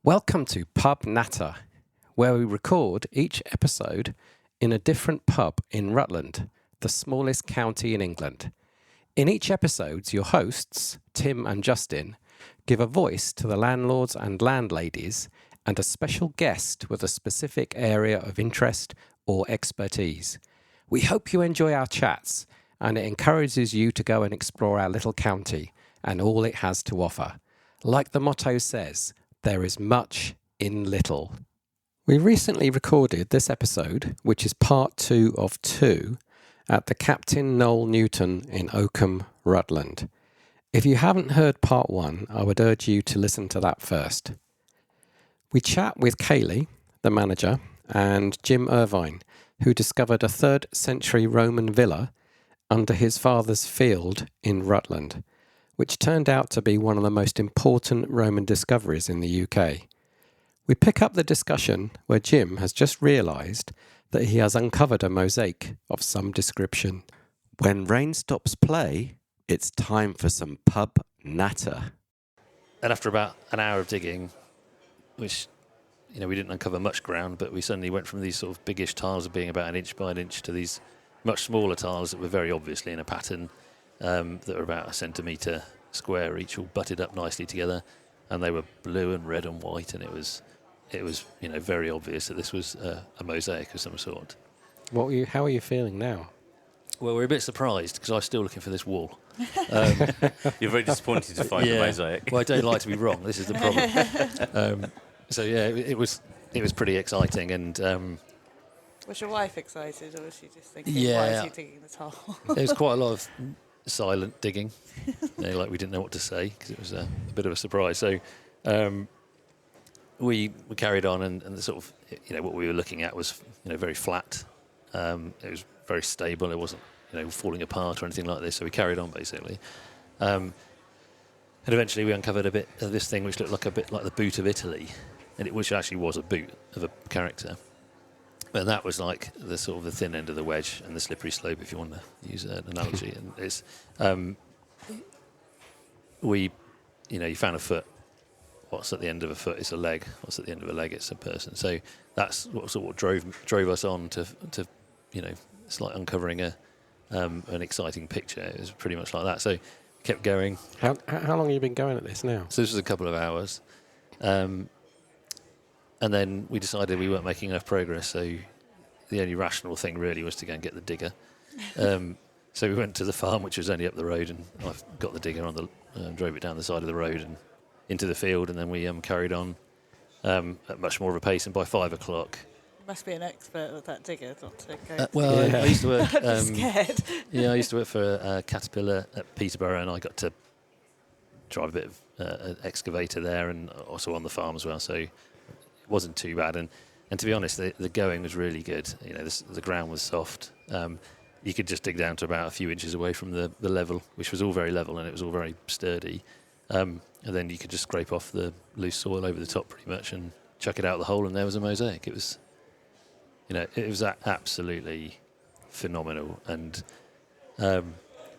Welcome to Pub Natter, where we record each episode in a different pub in Rutland, the smallest county in England. In each episode, your hosts, Tim and Justin, give a voice to the landlords and landladies and a special guest with a specific area of interest or expertise. We hope you enjoy our chats, and it encourages you to go and explore our little county and all it has to offer. Like the motto says, there is much in little. We recently recorded this episode, which is part 2 of 2, at the Captain Noel Newton in Oakham, Rutland. If you haven't heard part 1, I would urge you to listen to that first. We chat with Cayley, the manager, and Jim Irvine, who discovered a 3rd century Roman villa under his father's field in Rutland, which turned out to be one of the most important Roman discoveries in the UK. We pick up the discussion where Jim has just realised that he has uncovered a mosaic of some description. When rain stops play, it's time for some pub natter. And after about an hour of digging, which, we didn't uncover much ground, but we suddenly went from these sort of biggish tiles of being about an inch by an inch to these much smaller tiles that were very obviously in a pattern that were about a centimetre square, each all butted up nicely together, and they were blue and red and white, and it was very obvious that this was a mosaic of some sort. How are you feeling now? Well, we're a bit surprised because I was still looking for this wall. You're very disappointed to find the mosaic. Well, I don't like to be wrong. This is the problem. It was pretty exciting, and was your wife excited, or was she just thinking, yeah, why is he digging this hole? There was quite a lot of silent digging, like we didn't know what to say because it was a bit of a surprise. So we carried on, and the sort of what we were looking at was very flat. It was very stable. It wasn't falling apart or anything like this. So we carried on basically, and eventually we uncovered a bit of this thing which looked like a bit like the boot of Italy, which actually was a boot of a character. And that was like the sort of the thin end of the wedge and the slippery slope, if you want to use an analogy. And it's you found a foot. What's at the end of a foot is a leg. What's at the end of a leg? It's a person. So that's what drove us on to it's like uncovering an exciting picture. It was pretty much like that. So kept going. How long have you been going at this now? So this was a couple of hours. And then we decided we weren't making enough progress, so the only rational thing really was to go and get the digger. So we went to the farm, which was only up the road, and I got the digger drove it down the side of the road and into the field, and then we carried on at much more of a pace. And by 5 o'clock, You must be an expert with that digger, not to go. I used to work. I'm scared. Yeah, I used to work for Caterpillar at Peterborough, and I got to drive a bit of an excavator there, and also on the farm as well. So it wasn't too bad, and to be honest, the going was really good. The ground was soft. You could just dig down to about a few inches away from the level, which was all very level, and it was all very sturdy. And then you could just scrape off the loose soil over the top pretty much and chuck it out the hole, and there was a mosaic. It was, it was absolutely phenomenal. And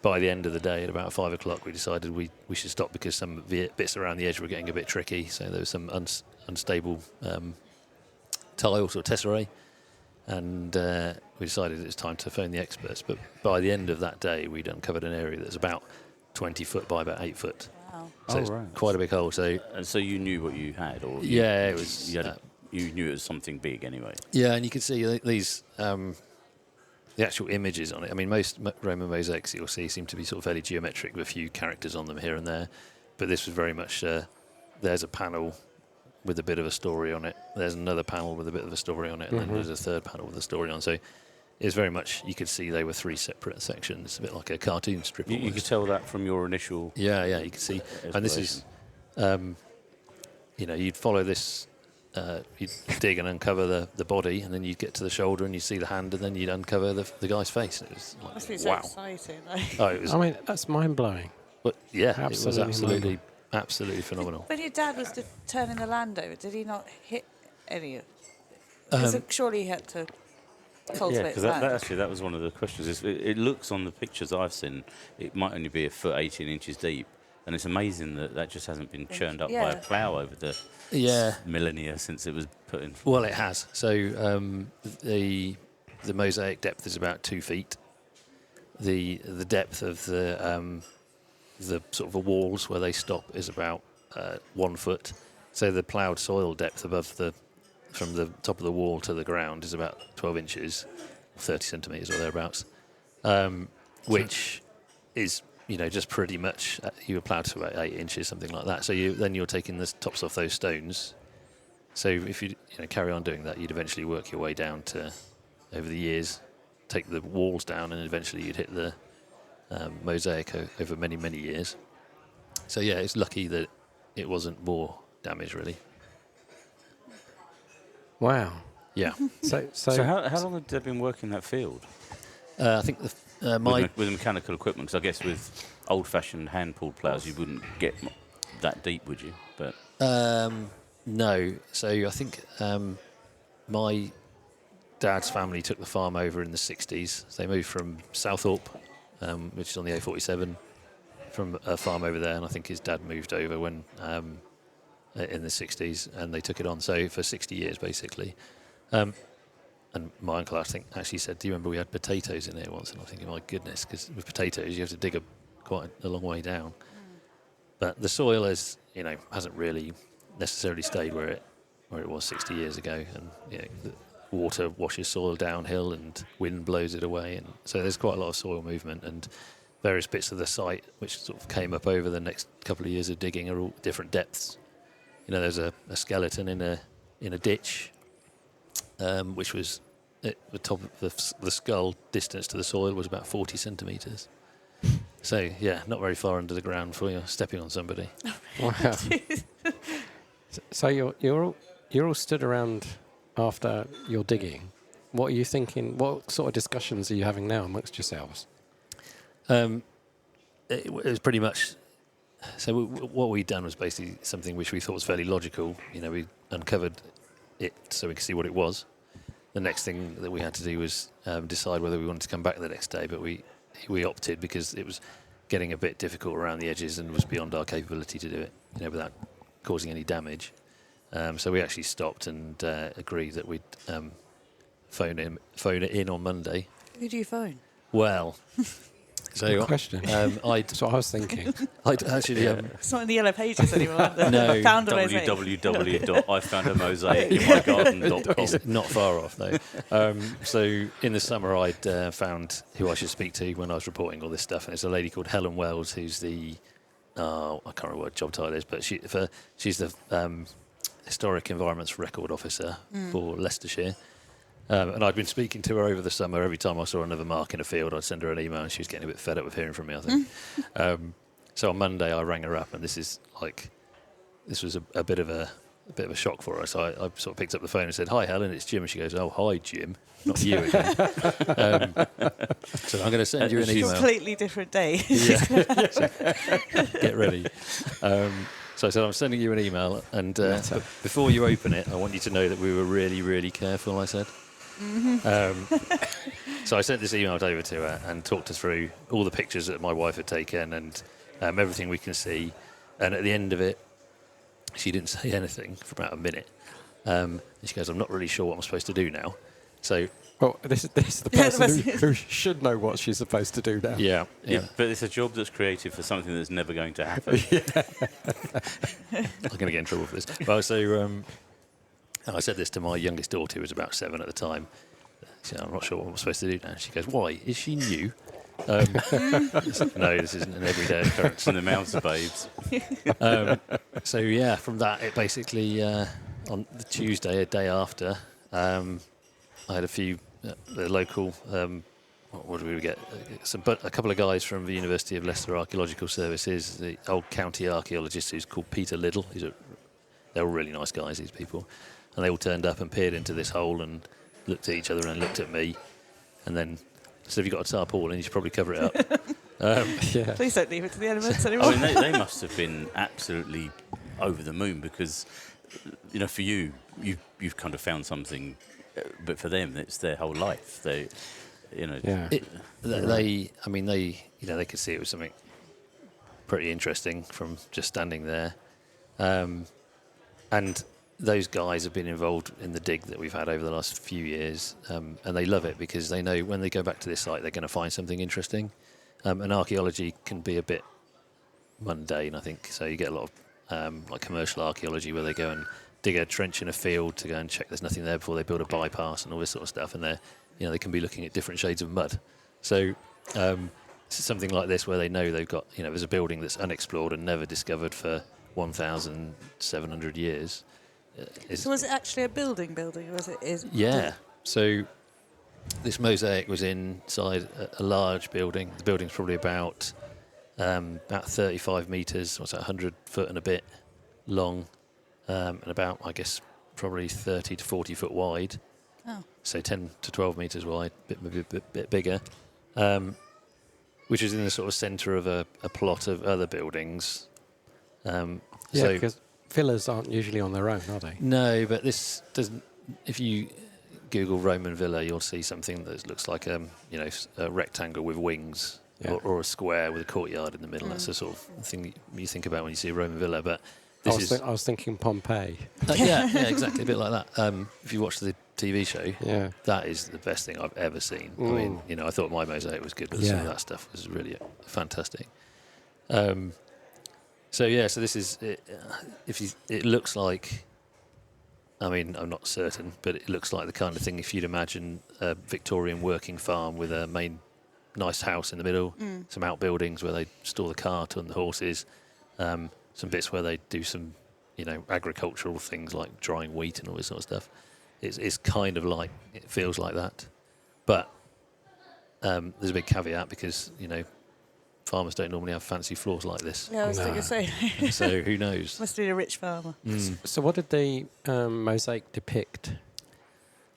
by the end of the day, at about 5 o'clock, we decided we should stop because some bits around the edge were getting a bit tricky. So there was some unstable tiles or tesserae, and we decided it was time to phone the experts. But by the end of that day, we'd uncovered an area that's about 20 foot by about 8 foot. Wow. So it's quite a big hole. So you knew what you had, or it was. You knew it was something big anyway. Yeah, and you can see these the actual images on it. I mean, most Roman mosaics you'll see seem to be sort of fairly geometric with a few characters on them here and there, but this was very much. There's a panel with a bit of a story on it. There's another panel with a bit of a story on it, and then there's a third panel with a story on it. So it's very much, you could see they were 3 separate sections, a bit like a cartoon strip. You could tell that from your initial... Yeah, you could see. And this is, you'd follow this, you'd dig and uncover the body, and then you'd get to the shoulder and you'd see the hand, and then you'd uncover the guy's face. And it was like, Must be so exciting. Oh, it was... that's mind-blowing. But yeah, it was Absolutely absolutely phenomenal. When your dad was turning the land over, did he not hit any of it? Because surely he had to cultivate because that was one of the questions. It looks on the pictures I've seen, it might only be a foot 18 inches deep, And it's amazing that just hasn't been churned up by Yeah. a plough over the millennia since it was put in. Well, it has. So the mosaic depth is about 2 feet. The depth of the sort of the walls where they stop is about 1 foot. So the ploughed soil depth from the top of the wall to the ground is about 12 inches, 30 centimetres or thereabouts, which is just pretty much you were ploughed to about 8 inches, something like that. So you're taking the tops off those stones. So if you carry on doing that, you'd eventually work your way down to, over the years, take the walls down, and eventually you'd hit the mosaic over many, many years. So yeah, it's lucky that it wasn't more damage, really. Wow. Yeah. So how long had they been working that field? I think With the mechanical equipment, because I guess with old-fashioned hand-pulled ploughs, you wouldn't get that deep, would you? But no. So I think my dad's family took the farm over in the 60s. So they moved from Southorpe, which is on the A47, from a farm over there, and I think his dad moved over when in the 60s, and they took it on. So for 60 years, basically. And my uncle, I think, actually said, "Do you remember we had potatoes in here once?" And I'm thinking, my goodness, because with potatoes you have to dig quite a long way down. But the soil hasn't really necessarily stayed where it was 60 years ago, and the water washes soil downhill and wind blows it away, and so there's quite a lot of soil movement, and various bits of the site which sort of came up over the next couple of years of digging are all different depths. There's a skeleton in a ditch, which was at the top of the skull. Distance to the soil was about 40 centimetres. So yeah, not very far under the ground before you're stepping on somebody. Wow. So you're all stood around after you're digging. What are you thinking? What sort of discussions are you having now amongst yourselves? It was pretty much. So what we'd done was basically something which we thought was fairly logical. We uncovered it so we could see what it was. The next thing that we had to do was decide whether we wanted to come back the next day, but we opted because it was getting a bit difficult around the edges and was beyond our capability to do it, without causing any damage. So we actually stopped and agreed that we'd phone it in on Monday. Who do you phone? Well, Good question. That's what I was thinking. I'd actually It's not in the yellow pages anymore. No. Found a mosaic. www.ifoundamosaic.com. It's not far off, though. So in the summer, I'd found who I should speak to when I was reporting all this stuff, and it's a lady called Helen Wells, who's the I can't remember what job title is, but she's the Historic Environments Record Officer for Leicestershire. And I'd been speaking to her over the summer. Every time I saw another mark in a field, I'd send her an email, and she was getting a bit fed up with hearing from me, I think. So on Monday, I rang her up, and this was a bit of a shock for her. So I sort of picked up the phone and said, "Hi, Helen, it's Jim." And she goes, "Oh, hi, Jim, not you again." So I'm going to send you an email. Completely different day. Get ready. So I said, "I'm sending you an email, and but before you open it, I want you to know that we were really, really careful," I said. So I sent this email over to her and talked her through all the pictures that my wife had taken and everything we can see. And at the end of it, she didn't say anything for about a minute. And she goes, "I'm not really sure what I'm supposed to do now." So, well, this is the person who should know what she's supposed to do now. Yeah. But it's a job that's created for something that's never going to happen. I'm going to get in trouble for this. Well, so I said this to my youngest daughter, who was about 7 at the time. She said, "I'm not sure what I'm supposed to do now." She goes, "Why? Is she new?" No, this isn't an everyday occurrence. In the mouths of babes. So yeah, from that, it basically on the Tuesday, a day after, I had a few the local. What did we get? A couple of guys from the University of Leicester Archaeological Services, the old county archaeologist who's called Peter Liddle. They're all really nice guys, these people, and they all turned up and peered into this hole and looked at each other and looked at me, and then said, "Have you got a tarpaulin? You should probably cover it up." Yeah. Please don't leave it to the elements anymore. I mean, they must have been absolutely over the moon because, for you've kind of found something, but for them, it's their whole life. They could see it was something pretty interesting from just standing there. And those guys have been involved in the dig that we've had over the last few years, and they love it because they know when they go back to this site, they're going to find something interesting. And archaeology can be a bit mundane, I think. So you get a lot of like commercial archaeology where they go and dig a trench in a field to go and check there's nothing there before they build a bypass and all this sort of stuff. And they can be looking at different shades of mud. So something like this where they know they've got, there's a building that's unexplored and never discovered for 1,700 years. So was it actually a building, or was it? Yeah. So this mosaic was inside a large building. The building's probably about 35 metres, 100 foot and a bit long, and about, I guess, probably 30 to 40 foot wide. Oh. So 10 to 12 metres wide, maybe a bit bigger, which is in the sort of centre of a plot of other buildings. Because villas aren't usually on their own, are they? No, but this doesn't. If you Google Roman villa, you'll see something that looks like a rectangle with wings, or a square with a courtyard in the middle. That's the sort of thing you think about when you see a Roman villa. But I was thinking Pompeii. yeah, exactly, a bit like that. If you watch the TV show, that is the best thing I've ever seen. I mean, I thought my mosaic was good, but some of that stuff was really fantastic. So this is it. It looks like, I mean, I'm not certain, but it looks like the kind of thing if you'd imagine a Victorian working farm with a main nice house in the middle, some outbuildings where they store the cart and the horses, some bits where they do some, agricultural things like drying wheat and all this sort of stuff. It's kind of like, it feels like that. But there's a big caveat because, farmers don't normally have fancy floors like this. Yeah, I was going to say. So who knows? Must be a rich farmer. So what did the mosaic depict?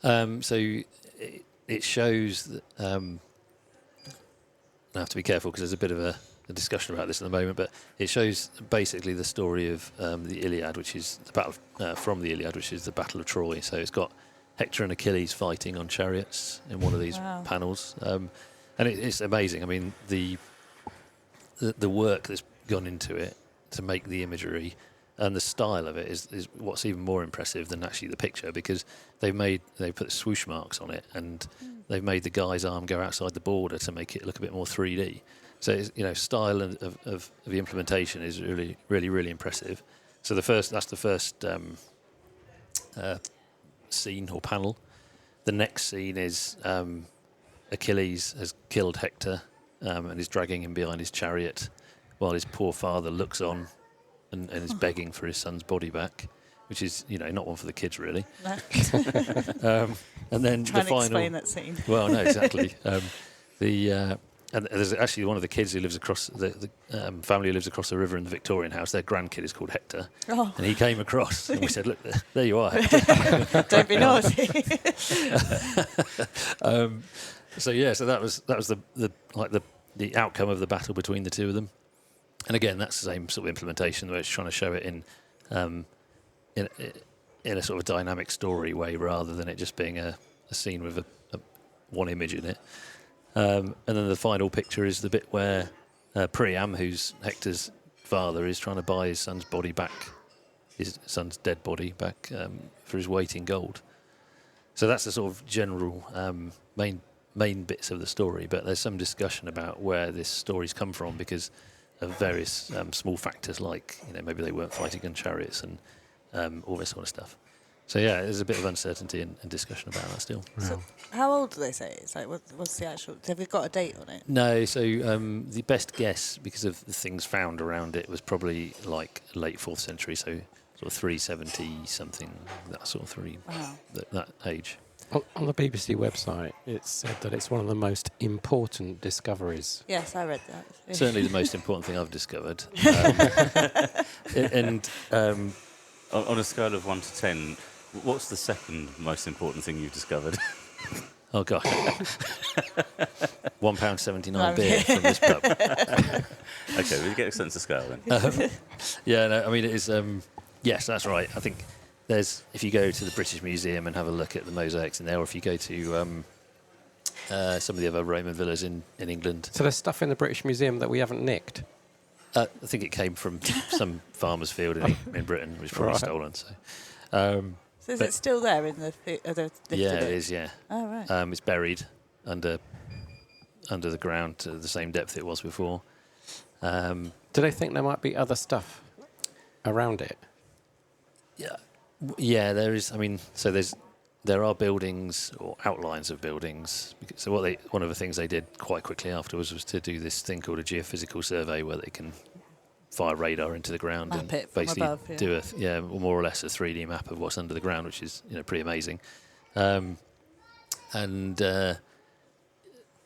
So it shows that, I have to be careful because there's a bit of a discussion about this at the moment, but it shows basically the story of the Iliad, which is the battle from the Iliad, which is the Battle of Troy. So it's got Hector and Achilles fighting on chariots in one of these panels, and it's amazing. I mean, the work that's gone into it to make the imagery and the style of it is what's even more impressive than actually the picture, because they put swoosh marks on it, and they've made the guy's arm go outside the border to make it look a bit more 3D. So style of the implementation is really, really, really impressive. So that's the first scene or panel. The next scene is Achilles has killed Hector and is dragging him behind his chariot while his poor father looks on and is begging for his son's body back, which is, not one for the kids, really. No. And then Trying the final... to explain that scene. Well, no, exactly. And there's actually one of the kids who lives across, the family who lives across the river in the Victorian house, their grandkid is called Hector. Oh. And he came across and we said, look, there you are, Hector. Don't be naughty. So that was the outcome of the battle between the two of them. And again, that's the same sort of implementation where it's trying to show it in a sort of dynamic story way rather than it just being a scene with one image in it. And then the final picture is the bit where Priam, who's Hector's father, is trying to buy his son's body back, his son's dead body back for his weight in gold. So that's the sort of general main bits of the story, but there's some discussion about where this story's come from because of various small factors like, maybe they weren't fighting on chariots and all this sort of stuff. So there's a bit of uncertainty and discussion about that still. So how old do they say it's like? What's the actual? Have we got a date on it? No. So the best guess, because of the things found around it, was probably like late 4th century. So sort of 370 something, that sort of that age. On the BBC website, it said that it's one of the most important discoveries. Yes, I read that. Certainly the most important thing I've discovered. On a scale of 1 to 10, what's the second most important thing you've discovered? Oh, gosh. £1.79 beer from this pub. Okay, we get a sense of scale then. It is... yes, that's right. I think if you go to the British Museum and have a look at the mosaics in there, or if you go to some of the other Roman villas in England... So there's stuff in the British Museum that we haven't nicked? I think it came from some farmer's field in Britain, which was probably Right. stolen. So, So is but- it still there in the? yeah, it is. Yeah, Oh right. it's buried under the ground to the same depth it was before. Do they think there might be other stuff around it? Yeah, there is. I mean, so there are buildings or outlines of buildings. So one of the things they did quite quickly afterwards was to do this thing called a geophysical survey, where they can fire radar into the ground Map and it from basically above, yeah. do more or less a 3D map of what's under the ground, which is pretty amazing.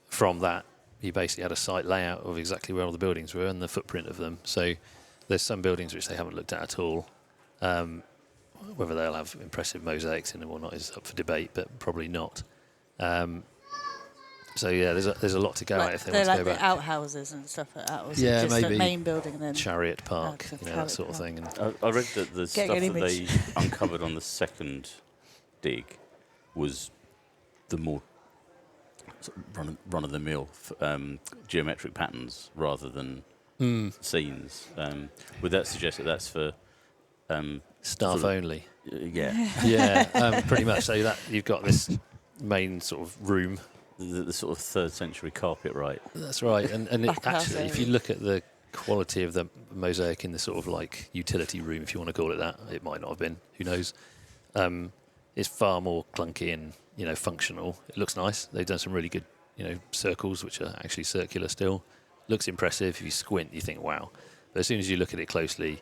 From that, you basically had a site layout of exactly where all the buildings were and the footprint of them. So there's some buildings which they haven't looked at all. Whether they'll have impressive mosaics in them or not is up for debate, but probably not. So yeah, there's a lot to go at if they want to go the back. outhouses and stuff like that. Or is Yeah, it just maybe the main building and then Chariot Park, to that Chariot sort of Park. thing. And I read that the stuff Getting an that they image. uncovered on the second dig was the more sort of run-of-the-mill geometric patterns rather than scenes. Would that suggest that that's for staff sort of- only. yeah, Yeah, pretty much. So that you've got this main sort of room. the sort of 3rd century carpet, right? That's right. And Back house actually, if you area. look at the quality of the mosaic in the sort of like utility room, if you want to call it that, it might not have been. Who knows? It's far more clunky and functional. It looks nice. They've done some really good circles, which are actually circular still. Looks impressive. If you squint, you think wow. But as soon as you look at it closely,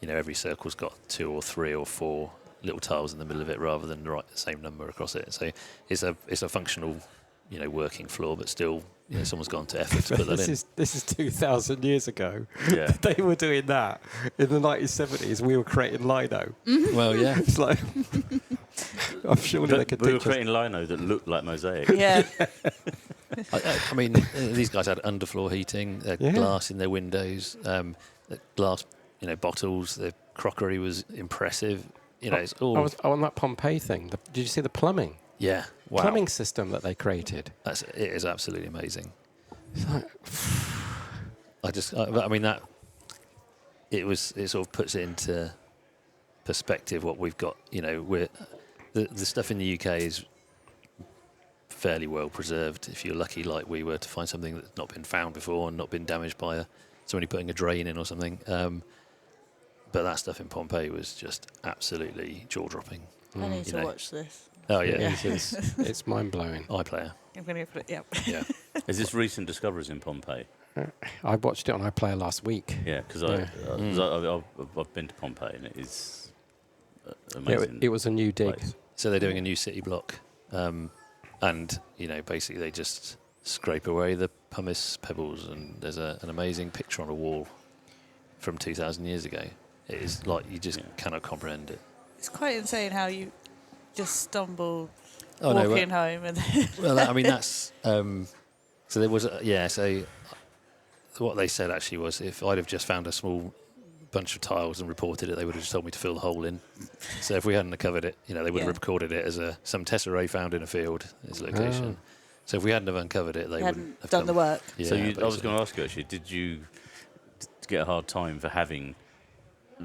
every circle's got 2 or 3 or 4 little tiles in the middle of it rather than the same number across it. So it's a functional, working floor, but still, someone's gone to effort to put that in. This is 2,000 years ago. Yeah. They were doing that in the 1970s. We were creating lino. Well, yeah. It's like I'm sure they could we were teach us. creating lino that looked like mosaic. Yeah. I mean, these guys had underfloor heating, they had Yeah. glass in their windows, glass, bottles. The crockery was impressive. It's all. I was on that Pompeii thing. Did you see the plumbing? Yeah, wow. Plumbing system that they created. It is absolutely amazing. It's like, I mean that. It sort of puts it into perspective what we've got. The stuff in the UK is fairly well preserved. If you're lucky, like we were, to find something that's not been found before and not been damaged by somebody putting a drain in or something. But that stuff in Pompeii was just absolutely jaw-dropping. I need You to know. watch this. Oh yeah, it's mind-blowing. iPlayer. I'm going to put it. Yep. Yeah, Is this recent discoveries in Pompeii? I watched it on iPlayer last week. Yeah, because Yeah. I've been to Pompeii and it is Yeah, amazing. it was a new dig. place. so they're doing a new city block, and basically they just scrape away the pumice pebbles, and there's an amazing picture on a wall from 2,000 years ago. It is like you just cannot comprehend it. It's quite insane how you just stumbled Oh no, walking home and then well, I mean that's so there was so what they said actually was if I'd have just found a small bunch of tiles and reported it, they would have just told me to fill the hole in. So if we hadn't have covered it, they would have Yeah. recorded it as some tesserae found in a field as location. So if we hadn't have uncovered it, they you wouldn't hadn't have done the work. Yeah, So I was basically. going to ask you actually, did you get a hard time for having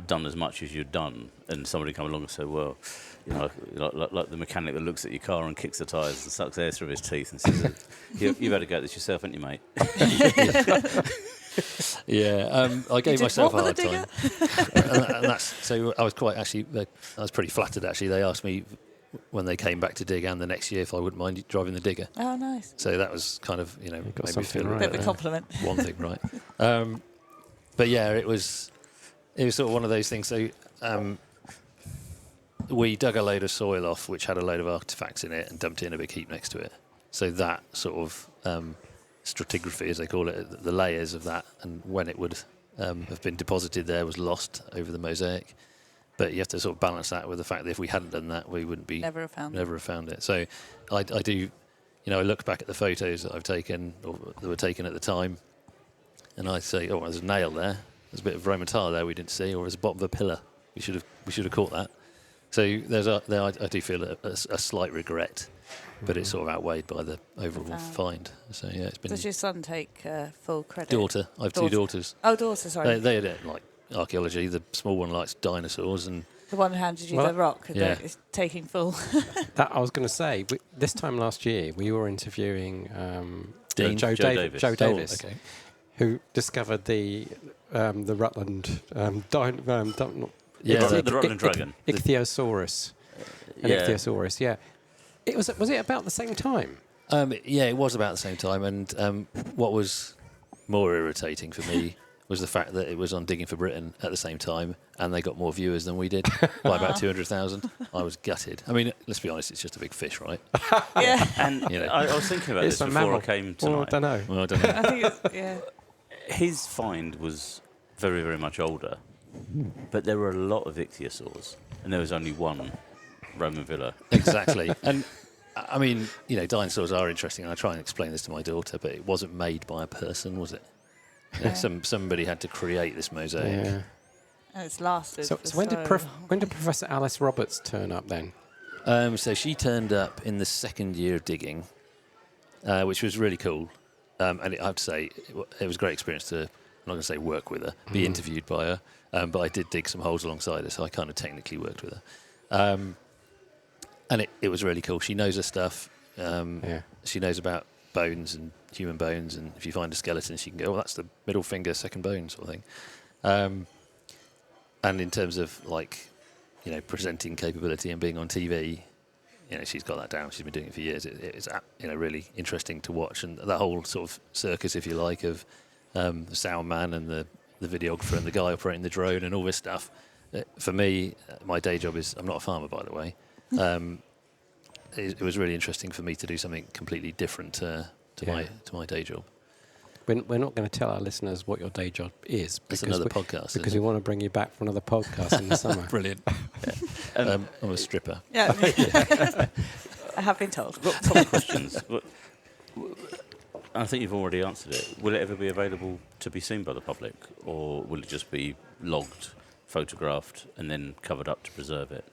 done as much as you'd done, and somebody come along and say, well, like the mechanic that looks at your car and kicks the tyres and sucks air through his teeth and says, you've had to go at this yourself, haven't you, mate? Yeah, I gave did myself a what hard with time. the and that's so I was I was pretty flattered actually. They asked me when they came back to dig and the next year if I wouldn't mind driving the digger. Oh, nice. So that was kind of got made me something feel right Bit of a there. compliment. one thing right. But yeah, it was sort of one of those things. So we dug a load of soil off, which had a load of artifacts in it, and dumped it in a big heap next to it. So that sort of stratigraphy, as they call it, the layers of that, and when it would have been deposited there was lost over the mosaic. But you have to sort of balance that with the fact that if we hadn't done that, we wouldn't be Never have found it. never have found it. So I do, I look back at the photos that I've taken or that were taken at the time, and I say, oh, there's a nail there. There's a bit of Roman tile there we didn't see, or there's a bottom of a pillar. We should have caught that. So I do feel a slight regret but it's sort of outweighed by the overall Wow. find. So yeah, it's been Does your son take full credit? daughter. I have two daughters. Oh, daughter, sorry. They don't like archaeology. The small one likes dinosaurs, and The one who handed you Well, the rock yeah. is taking full. That I was going to say. This time last year, we were interviewing Dean? Joe Joe Davis, Davis. Oh, okay. who discovered the Rutland Yeah, the Rutland dragon. Ichthyosaurus. An Yeah. Ichthyosaurus, yeah. Was it about the same time? Yeah, it was about the same time, and what was more irritating for me was the fact that it was on Digging for Britain at the same time, and they got more viewers than we did by about 200,000. I was gutted. I mean, let's be honest, it's just a big fish, right? Yeah. And You know. I was thinking about It's this a before mammal. I came Well, I tonight. don't know. Well, I don't know. I think it's, yeah. His find was very, very much older, but there were a lot of ichthyosaurs, and there was only one Roman villa. Exactly. And I mean, dinosaurs are interesting, and I try and explain this to my daughter, but it wasn't made by a person, was it? Yeah. Somebody had to create this mosaic. Yeah. And it's lasted. So, for so when long. did Professor Alice Roberts turn up then? So she turned up in the second year of digging, which was really cool. And I have to say, it was a great experience to, I'm not going to say work with her, be interviewed by her, but I did dig some holes alongside her, so I kind of technically worked with her. And it was really cool. She knows her stuff. Yeah. She knows about bones and human bones, and if you find a skeleton, she can go, oh, that's the middle finger, second bone sort of thing. And in terms of presenting capability and being on TV, she's got that down. She's been doing it for years. It's really interesting to watch, and that whole sort of circus, if you like, of the sound man and the videographer and the guy operating the drone and all this stuff. For me, my day job is, I'm not a farmer, by the way. It was really interesting for me to do something completely different to my day job. We're not going to tell our listeners what your day job is. It's another podcast. Because we want to bring you back for another podcast in the summer. Brilliant. I'm a stripper. Yeah. I have been told. I've got a couple of questions. I think you've already answered it. Will it ever be available to be seen by the public, or will it just be logged, photographed, and then covered up to preserve it?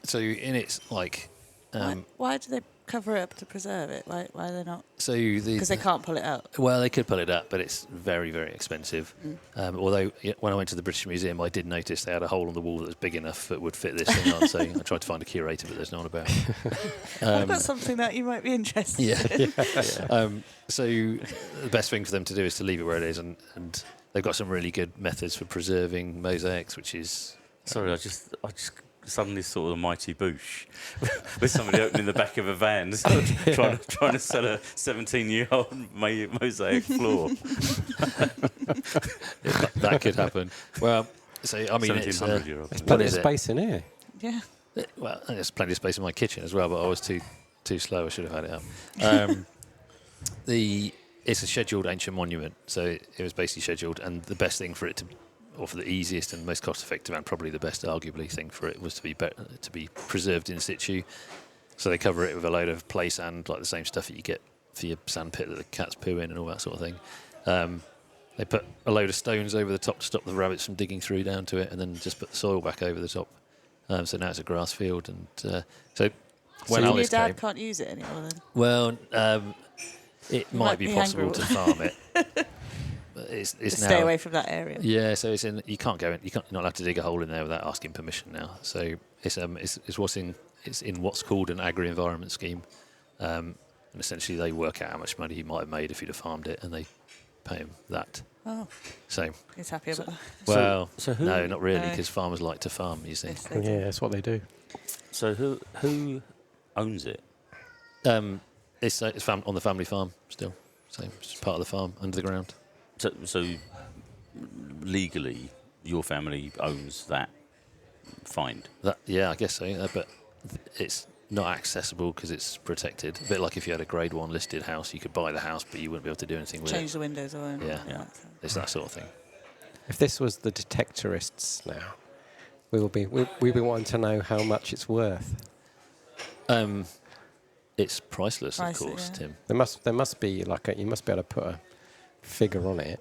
So in its Why do they cover it up to preserve it? Why are they not? Because they can't pull it out. Well, they could pull it up, but it's very, very expensive. Although when I went to the British Museum, I did notice they had a hole on the wall that was big enough that would fit this thing on. So I tried to find a curator, but there's no one about. I've got something that you might be interested in. Yeah. So the best thing for them to do is to leave it where it is, and they've got some really good methods for preserving mosaics, which is. Sorry, I just suddenly saw the mighty Boosh with somebody opening the back of a van trying to sell a 17-year-old mosaic floor. That could happen. Well, so I mean, it's 1700-year-old. There's plenty of space in here. Yeah. well, there's plenty of space in my kitchen as well, but I was too slow. I should have had it up. It's a scheduled ancient monument, so it was basically scheduled, and the best thing for it to, or for the easiest and most cost-effective, and probably the best, arguably, thing for it was to be preserved in situ. So they cover it with a load of play sand, like the same stuff that you get for your sand pit that the cats poo in and all that sort of thing. They put a load of stones over the top to stop the rabbits from digging through down to it, and then just put the soil back over the top. So now it's a grass field, and so when your Alice dad came, can't use it anymore then? well, it might might be be possible angry. to farm it. But it's Just now, stay away from that area. Yeah, so it's in. You can't go in. You're not allowed to dig a hole in there without asking permission now. So it's in what's called an agri-environment scheme, and essentially they work out how much money he might have made if he'd have farmed it, and they pay him that. Oh, So he's happy about that. well, so who- no, not really, No. because farmers like to farm. You see, Yes, they do. Yeah, that's what they do. So who owns it? it's on the family farm still. So it's part of the farm under the ground. So legally, your family owns that find. I guess so. But it's not accessible because it's protected. A bit like if you had a Grade 1 listed house, you could buy the house, but you wouldn't be able to do anything with Change it. the windows or anything. Yeah. like Yeah. that, so. It's that sort of thing. If this was the detectorists now, we'd be wanting to know how much it's worth. It's priceless, of Priceless, course, yeah. Tim. There must be you must be able to put a figure on it.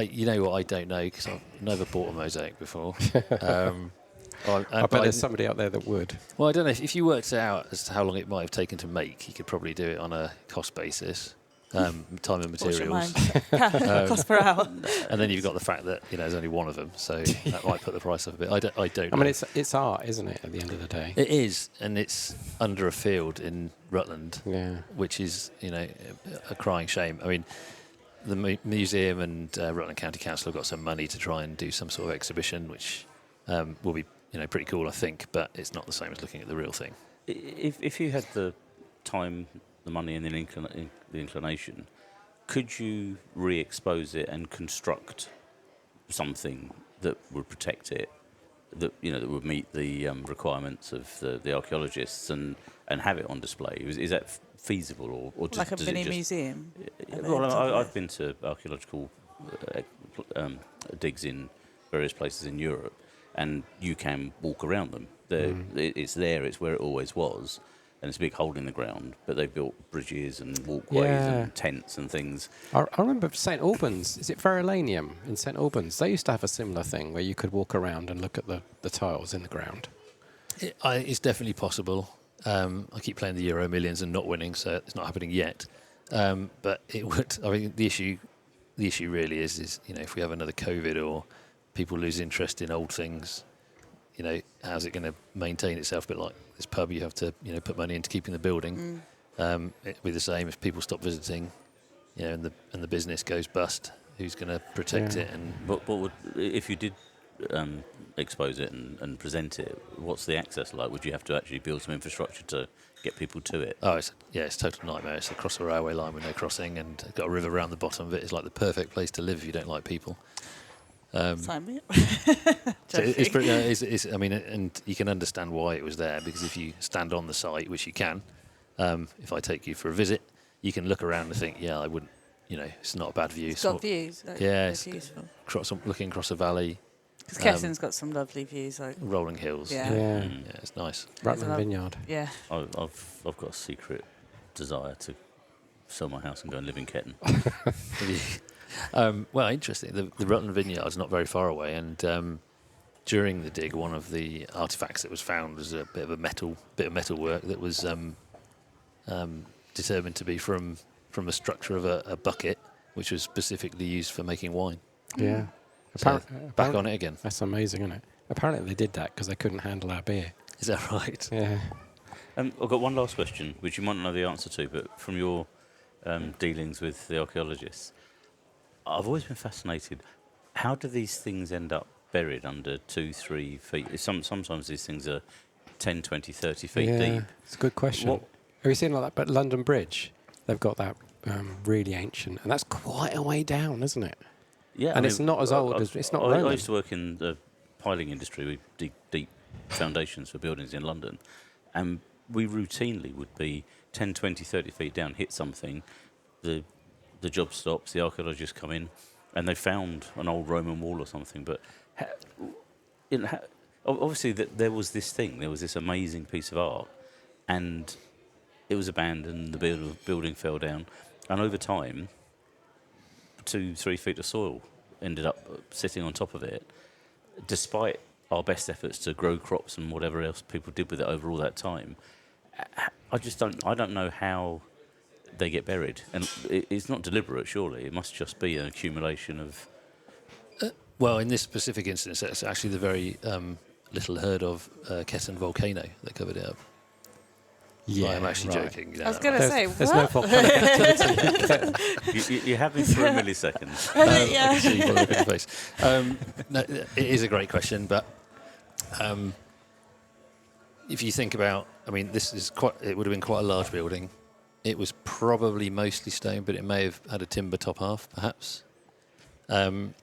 You know what, I don't know because I've never bought a mosaic before. I bet there's somebody out there that would. Well, I don't know. If you worked out as to how long it might have taken to make, you could probably do it on a cost basis, time and materials. Cost per hour. And then you've got the fact that there's only one of them, so that might put the price up a bit. I don't know. I mean, it's art, isn't it? At the end of the day, It is, and it's under a field in Rutland, yeah. which is a crying shame. I mean, the museum and Rutland County Council have got some money to try and do some sort of exhibition, which will be pretty cool, I think. But it's not the same as looking at the real thing. If you had the time, the money, and the inclination, could you re-expose it and construct something that would protect it, that would meet the requirements of the archaeologists and have it on display? Is that feasible, or Like a mini museum? Well, I've been to archaeological digs in various places in Europe, and you can walk around them. It's there, it's where it always was, and it's a big hole in the ground, but they've built bridges and walkways and tents and things. I remember St Albans, is it Verulamium in St Albans? They used to have a similar thing where you could walk around and look at the tiles in the ground. It's definitely possible. I keep playing the Euro Millions and not winning, so it's not happening yet. But it would. I mean, the issue really is if we have another COVID or people lose interest in old things, how's it going to maintain itself? A bit like this pub, you have to put money into keeping the building. It'd be the same if people stop visiting, and the business goes bust. Who's going to protect it? And what would, if you did expose it and present it, what's the access like? Would you have to actually build some infrastructure to get people to it? Oh, it's a total nightmare. It's across the railway line with no crossing, and it's got a river around the bottom of it. It's like the perfect place to live if you don't like people. Sign me up. So it's pretty, I mean, and you can understand why it was there, because if you stand on the site, which you can, if I take you for a visit, you can look around and think, I wouldn't, it's not a bad view. It's got views. It's beautiful. Looking across a valley. Because Keston's got some lovely views. Like rolling hills. Yeah. It's nice. Rutland Vineyard. Yeah. I've got a secret desire to sell my house and go and live in Ketton. Well, interesting. The Rutland Vineyard is not very far away, and during the dig, one of the artifacts that was found was a bit of metalwork that was determined to be from a structure of a bucket, which was specifically used for making wine. Yeah. So back on it again. That's amazing, isn't it? Apparently they did that because they couldn't handle our beer. Is that right? Yeah. I've got one last question, which you might not know the answer to, but from your dealings with the archaeologists, I've always been fascinated. How do these things end up buried under 2-3 feet? Sometimes these things are 10, 20, 30 feet deep. It's a good question. Have you seen like that? But London Bridge, they've got that really ancient, and that's quite a way down, isn't it? Yeah, and it's not as old as it's not Roman. I used to work in the piling industry. We dig deep foundations for buildings in London, and we routinely would be 10, 20, 30 feet down, hit something, the job stops, the archaeologists come in, and they found an old Roman wall or something. But obviously there was this thing, there was this amazing piece of art, and it was abandoned, the building fell down, and over time 2-3 feet of soil ended up sitting on top of it, despite our best efforts to grow crops and whatever else people did with it over all that time. I don't know how they get buried, and it's not deliberate, surely. It must just be an accumulation of... Well, in this specific instance, it's actually the very little heard of Ketton volcano that covered it up. Yeah, I'm actually joking. I was going to say, there's what? no volcanic activity. You have me for a millisecond. Yeah. I can see you got a look in the face. No, it is a great question, but if you think about, I mean, it would have been quite a large building. It was probably mostly stone, but it may have had a timber top half, perhaps. And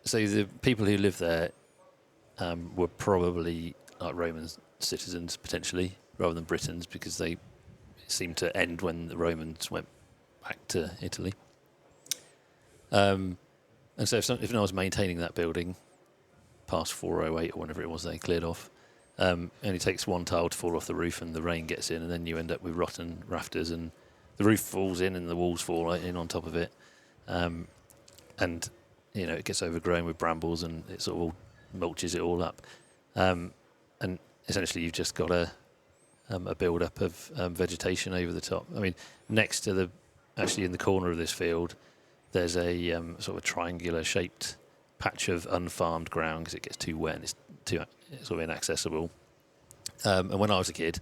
so the people who lived there were probably like Roman citizens, potentially, rather than Britons, because they seemed to end when the Romans went back to Italy. And so if no one's maintaining that building past 408 or whenever it was they cleared off, only takes one tile to fall off the roof and the rain gets in, and then you end up with rotten rafters and the roof falls in and the walls fall in on top of it. And, it gets overgrown with brambles and it sort of all mulches it all up. and essentially you've just got a build-up of vegetation over the top. I mean, next to actually in the corner of this field, there's a sort of a triangular-shaped patch of unfarmed ground because it gets too wet and it's sort of inaccessible. And when I was a kid,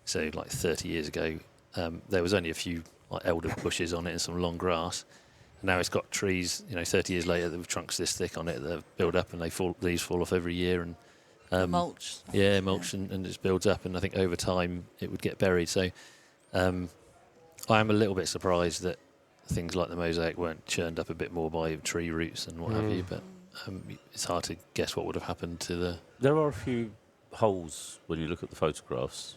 so like 30 years ago, there was only a few like elder bushes on it and some long grass. Now it's got trees, 30 years later, with trunks this thick on it that have built up and leaves fall off every year. And Mulch. yeah, mulch, and it just builds up. And I think over time it would get buried. So I am a little bit surprised that things like the mosaic weren't churned up a bit more by tree roots and what have you. But it's hard to guess what would have happened to the... There are a few holes when you look at the photographs.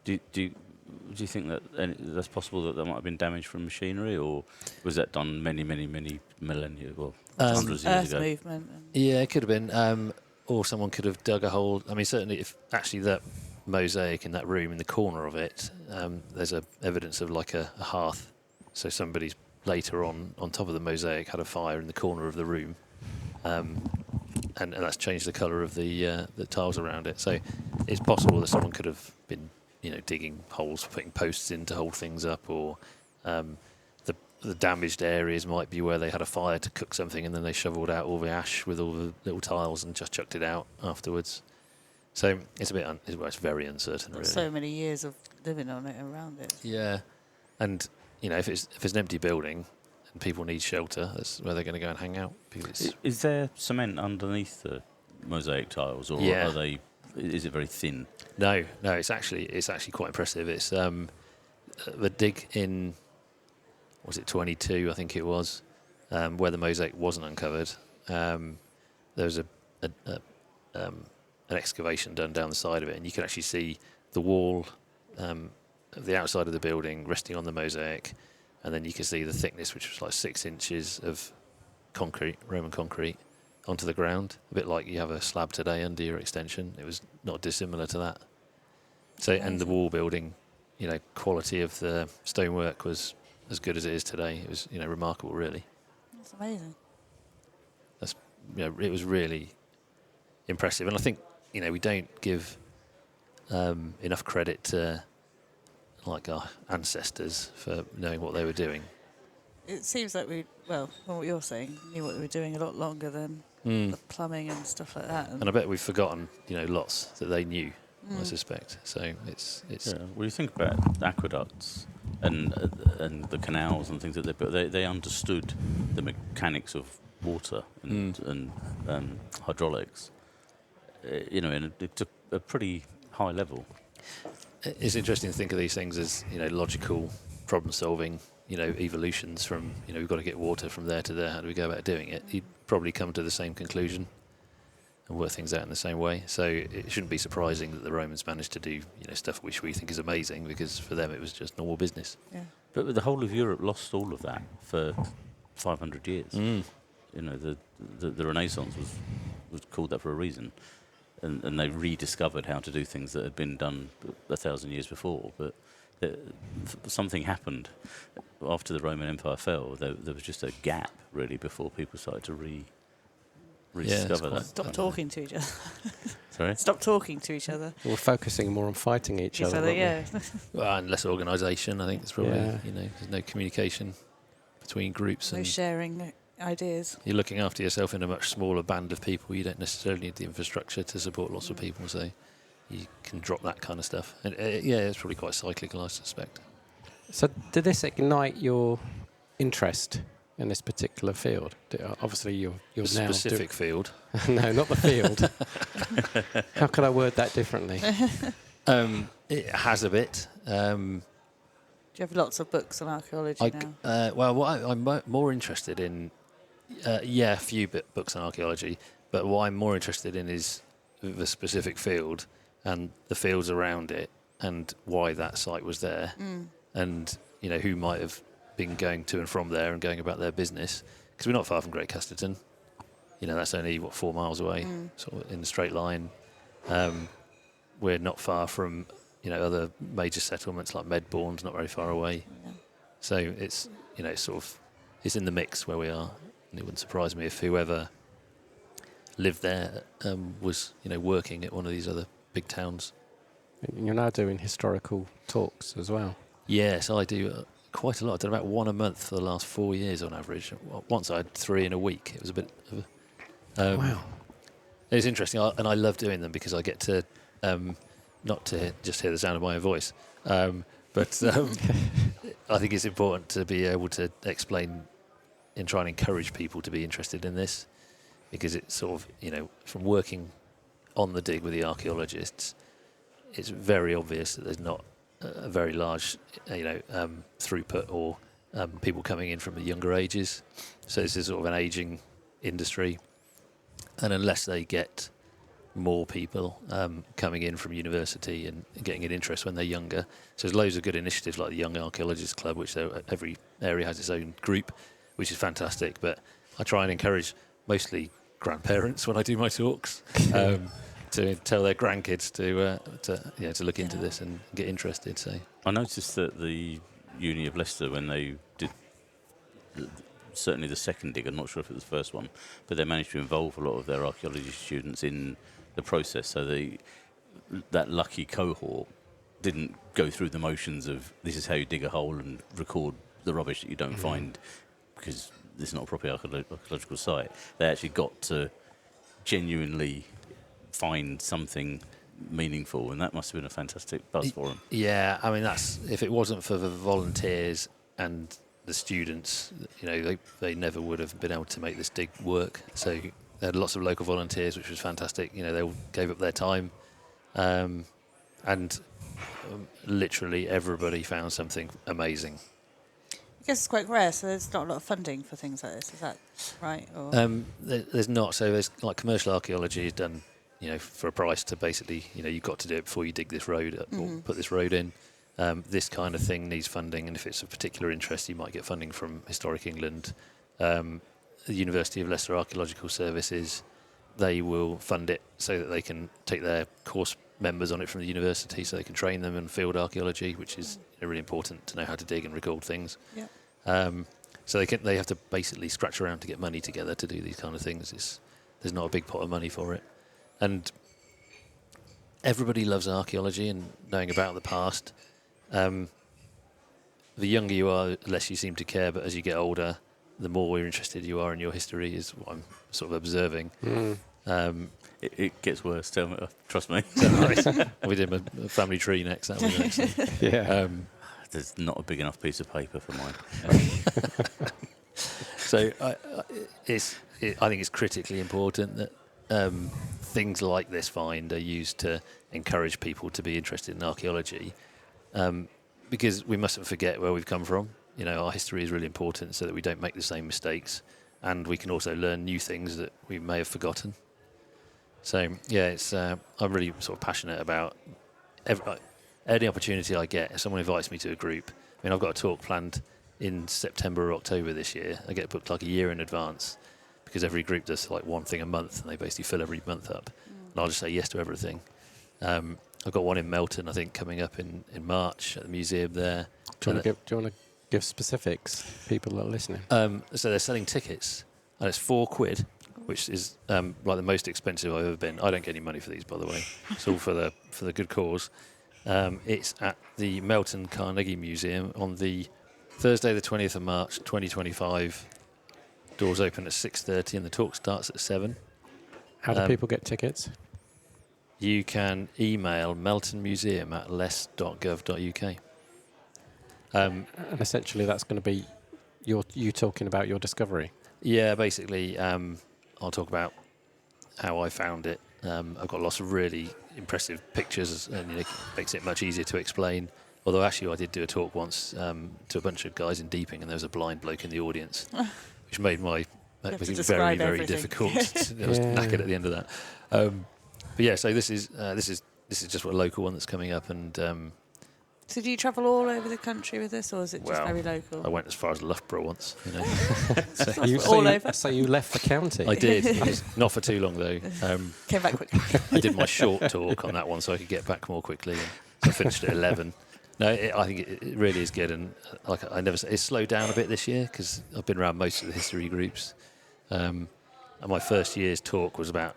Do you think that that's possible that there might have been damage from machinery, or was that done many millennia, hundreds of years Earth ago? movement. Yeah, it could have been. Or someone could have dug a hole. I mean, certainly if actually that mosaic in that room in the corner of it, there's evidence of like a hearth. So somebody's later on top of the mosaic had a fire in the corner of the room. And that's changed the colour of the tiles around it. So it's possible that someone could have been, digging holes, putting posts in to hold things up, or the damaged areas might be where they had a fire to cook something and then they shoveled out all the ash with all the little tiles and just chucked it out afterwards. So it's a bit, it's very uncertain, really. So many years of living on it, around it. Yeah, and if it's an empty building and people need shelter, that's where they're going to go and hang out. Because Is there cement underneath the mosaic tiles, or Yeah. are they? Is it very thin? No, it's actually quite impressive. It's the dig in, was it 22? I think it was, where the mosaic wasn't uncovered. There was an excavation done down the side of it, and you can actually see the wall of the outside of the building resting on the mosaic, and then you can see the thickness, which was like 6 inches of concrete, Roman concrete, onto the ground, a bit like you have a slab today under your extension. It was not dissimilar to that. So, and the wall building, quality of the stonework was as good as it is today. It was, remarkable, really. That's amazing. It was really impressive. And I think, we don't give enough credit to like our ancestors for knowing what they were doing. It seems like from what you're saying, knew what they were doing a lot longer than the plumbing and stuff like that. And I bet we've forgotten, lots that they knew, I suspect. So it's. Yeah. Well, you think about aqueducts and the canals and things that they built. They understood the mechanics of water and hydraulics. And it's a pretty high level. It's interesting to think of these things as logical problem solving. Evolutions from we've got to get water from there to there. How do we go about doing it? You'd probably come to the same conclusion and work things out in the same way. So it shouldn't be surprising that the Romans managed to do stuff which we think is amazing, because for them it was just normal business. Yeah. But the whole of Europe lost all of that for 500 years. The Renaissance was called that for a reason, and they rediscovered how to do things that had been done 1,000 years before. But something happened after the Roman Empire fell. There was just a gap, really, before people started to rediscover that. Stop talking to each other. Sorry? Stop talking to each other. We're focusing more on fighting each other. aren't we? Yeah. Well, and less organisation. I think it's probably Yeah. there's no communication between groups, No and sharing ideas. you're looking after yourself in a much smaller band of people. You don't necessarily need the infrastructure to support lots of people, so you can drop that kind of stuff. And it's probably quite cyclical, I suspect. So did this ignite your interest in this particular field? Obviously, you're A now specific field. no, not the field. How can I word that differently? It has a bit. Do you have lots of books on archaeology now? What I'm more interested in, a few books on archaeology, but what I'm more interested in is the specific field and the fields around it, and why that site was there, and who might have been going to and from there and going about their business, because we're not far from Great Casterton. That's only 4 miles away, sort of in a straight line. We're not far from other major settlements like Medbourne's not very far away. Yeah. So it's it's in the mix where we are, and it wouldn't surprise me if whoever lived there was working at one of these other big towns. You're now doing historical talks as well. Yes, I do quite a lot. I've done about one a month for the last 4 years on average. Once I had 3 in a week. It was a bit of a... Wow. It's interesting, and I love doing them because I get to not to just hear the sound of my own voice, but I think it's important to be able to explain and try and encourage people to be interested in this, because it's sort of, from working on the dig with the archaeologists, it's very obvious that there's not a very large, throughput or people coming in from the younger ages. So this is sort of an ageing industry. And unless they get more people coming in from university and getting an interest when they're younger, so there's loads of good initiatives like the Young Archaeologists Club, which every area has its own group, which is fantastic. But I try and encourage mostly grandparents when I do my talks to tell their grandkids to look into this and get interested. So I noticed that the Uni of Leicester, when they did certainly the second dig, I'm not sure if it was the first one, but they managed to involve a lot of their archaeology students in the process, so that lucky cohort didn't go through the motions of this is how you dig a hole and record the rubbish that you don't find because it's not a proper archaeological site. They actually got to genuinely find something meaningful, and that must have been a fantastic buzz for them. Yeah, I mean, that's, if it wasn't for the volunteers and the students, they never would have been able to make this dig work. So they had lots of local volunteers, which was fantastic. They all gave up their time, and literally everybody found something amazing. I guess it's quite rare, so there's not a lot of funding for things like this. Is that right? Or? There's not. So there's like commercial archaeology is done, for a price to basically, you've got to do it before you dig this road up or put this road in. This kind of thing needs funding, and if it's of particular interest, you might get funding from Historic England. The University of Leicester Archaeological Services, they will fund it so that they can take their course members on it from the university, so they can train them in field archaeology, which is really important to know how to dig and record things. Yeah. So they have to basically scratch around to get money together to do these kind of things. There's not a big pot of money for it, and everybody loves archaeology and knowing about the past. The younger you are, the less you seem to care, but as you get older, the more interested you are in your history, is what I'm sort of observing. It gets worse, tell me, trust me. We did a family tree next. That was excellent. Yeah. There's not a big enough piece of paper for mine. So I think it's critically important that things like this find are used to encourage people to be interested in archaeology, because we mustn't forget where we've come from. Our history is really important so that we don't make the same mistakes, and we can also learn new things that we may have forgotten. So yeah, I'm really sort of passionate about any opportunity I get. If someone invites me to a group, I've got a talk planned in September or October this year. I get booked like a year in advance because every group does like one thing a month, and they basically fill every month up. And I'll just say yes to everything. I've got one in Melton, I think, coming up in March at the museum there. Do you want to give specifics, people that are listening? So they're selling tickets, and it's £4, which is like the most expensive I've ever been. I don't get any money for these, by the way. It's all for the good cause. It's at the Melton Carnegie Museum on the Thursday, the 20th of March, 2025. Doors open at 6:30, and the talk starts at 7. How do people get tickets? You can email meltonmuseum@less.gov.uk. And essentially, that's going to be you talking about your discovery. Yeah, basically, I'll talk about how I found it. I've got lots of really impressive pictures, and it makes it much easier to explain. Although, actually, I did do a talk once to a bunch of guys in Deeping, and there was a blind bloke in the audience, which made my everything very, very difficult. I was knackered at the end of that. But yeah, so this is just a local one that's coming up, and So do you travel all over the country with this, or is it just very local? I went as far as Loughborough once. So you left the county? I did. Not for too long though. Came back quickly. I did my short talk on that one, so I could get back more quickly. So I finished at 11. No, I think it really is good, and it's slowed down a bit this year because I've been around most of the history groups. And my first year's talk was about,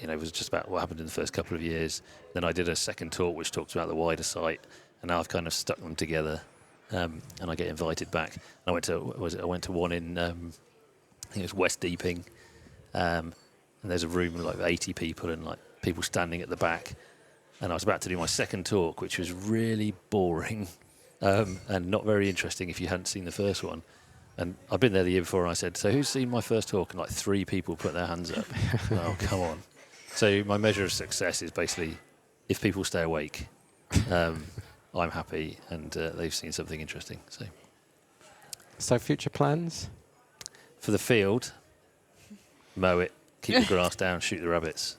was just about what happened in the first couple of years. Then I did a second talk which talked about the wider site, and now I've kind of stuck them together, and I get invited back. And I went to one in, I think it was West Deeping, and there's a room with like 80 people and like people standing at the back. And I was about to do my second talk, which was really boring and not very interesting if you hadn't seen the first one. And I'd been there the year before, and I said, "So who's seen my first talk?" And like 3 people put their hands up. Oh, come on. So my measure of success is basically if people stay awake, I'm happy, and they've seen something interesting. So future plans? For the field, mow it, keep the grass down, shoot the rabbits.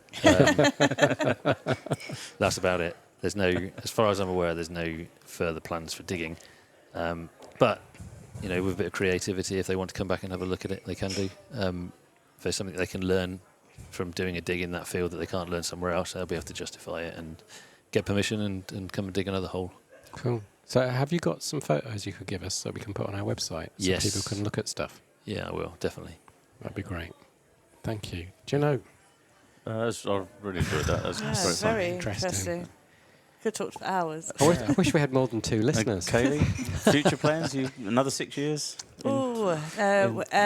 That's about it. There's no, as far as I'm aware, there's no further plans for digging. But, with a bit of creativity, if they want to come back and have a look at it, they can do. If there's something they can learn from doing a dig in that field that they can't learn somewhere else, they'll be able to justify it and get permission and come and dig another hole. Cool. So have you got some photos you could give us so we can put on our website so Yes. people can look at stuff? Yeah, I will, definitely. That'd be great. Thank you. Do you know? I really enjoyed that. That was Yeah, very fun. very Interesting. interesting. Could talk for hours. I wish we had more than 2 listeners. Cayley, future plans? You another 6 years? Oh,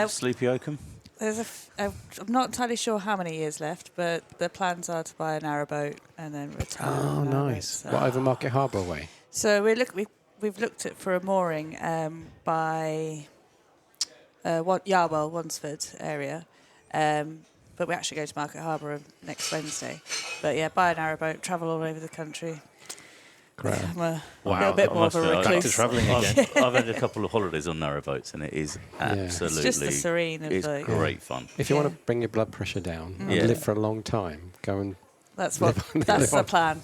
Sleepy Oakham? I'm not entirely sure how many years left, but the plans are to buy a narrowboat and then retire. Oh, on a narrowboat, nice. so- What, over Market Harbour way? So we've looked at for a mooring by Yarwell, Wansford area, but we actually go to Market Harbour next Wednesday. But yeah, buy a narrowboat, travel all over the country. Great. I'm a Wow, little bit I more of must a say, Back to recluse. travelling again. I've had a couple of holidays on narrowboats, and it is absolutely. It's just the serene of It's the. great fun. If you Yeah. want to bring your blood pressure down and Yeah. live for a long time, go and... That's Live what. on- That's live the on. plan.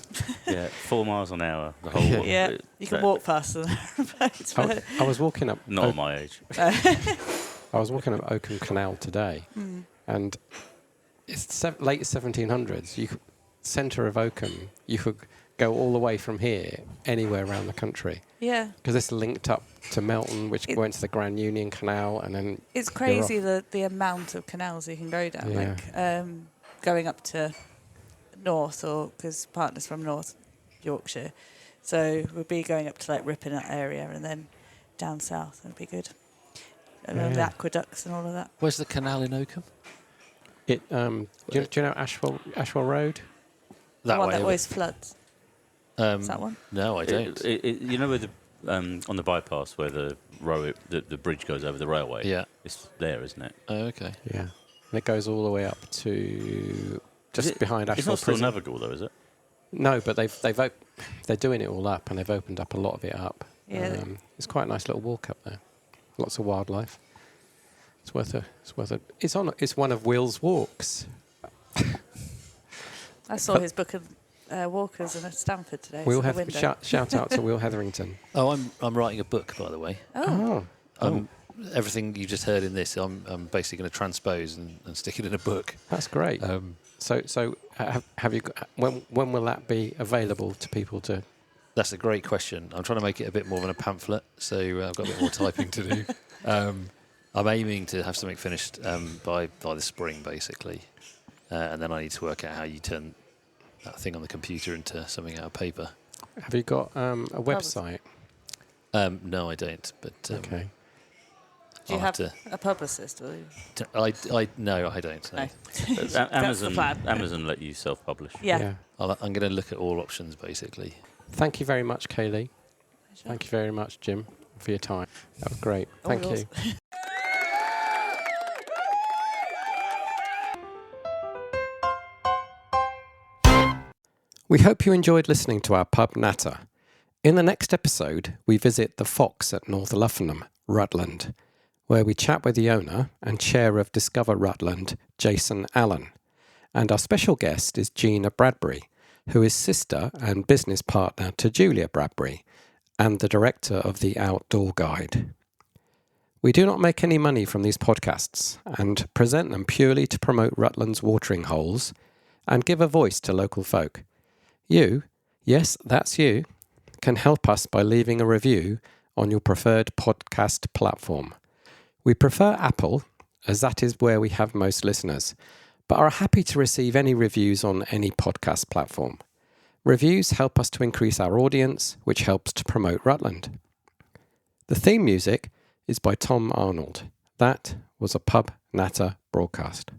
Yeah, 4 miles an hour. The whole. Yeah, you can walk faster than narrowboats. but- I was walking up... Not at my age. I was walking up Oakham Canal today, and it's late 1700s. Centre of Oakham, you could go all the way from here anywhere around the country Yeah, because it's linked up to Melton, which It- went to the Grand Union Canal, and then it's crazy the amount of canals you can go down. Yeah. Like going up to North, or because partners from North Yorkshire, so we'll be going up to like Ripon that area and then down south. It'd be good. And then the Yeah. aqueducts and all of that. Where's the canal in Oakham? do you know Ashwell Road? The one way, that is always floods. it? Is that one? No, I don't. You know where the on the bypass where the bridge goes over the railway. Yeah. It's there, isn't it? Oh, okay. Yeah, and it goes all the way up to just behind It's Ashwell not still Prison. navigable though, is it? No, but they're doing it all up, and they've opened up a lot of it up. Yeah. It's quite a nice little walk up there. Lots of wildlife. It's worth a. It's one of Will's walks. I saw his book of walkers in Stamford today. Will it's in the window. shout out to Will Hetherington. Oh, I'm writing a book, by the way. Oh, Everything you just heard in this, I'm basically going to transpose and stick it in a book. That's great. So have you? When will that be available to people to? That's a great question. I'm trying to make it a bit more than a pamphlet, so I've got a bit more typing to do. I'm aiming to have something finished by the spring, basically, and then I need to work out how you turn that thing on the computer into something out of paper. Have you got a website? No, I don't. But Okay. do you I'll have have a publicist? Or you? no, I don't. No. No. But the plan. Amazon let you self-publish. Yeah. I'm going to look at all options, basically. Thank you very much, Cayley. Thank you very much, Jim, for your time. That was great. Thank you. We hope you enjoyed listening to our pub natter. In the next episode, we visit the Fox at North Luffenham, Rutland, where we chat with the owner and chair of Discover Rutland, Jason Allen. And our special guest is Gina Bradbury, who is sister and business partner to Julia Bradbury and the director of the Outdoor Guide. We do not make any money from these podcasts and present them purely to promote Rutland's watering holes and give a voice to local folk. You, yes, that's you, can help us by leaving a review on your preferred podcast platform. We prefer Apple, as that is where we have most listeners, but are happy to receive any reviews on any podcast platform. Reviews help us to increase our audience, which helps to promote Rutland. The theme music is by Tom Arnold. That was a Pub Natter broadcast.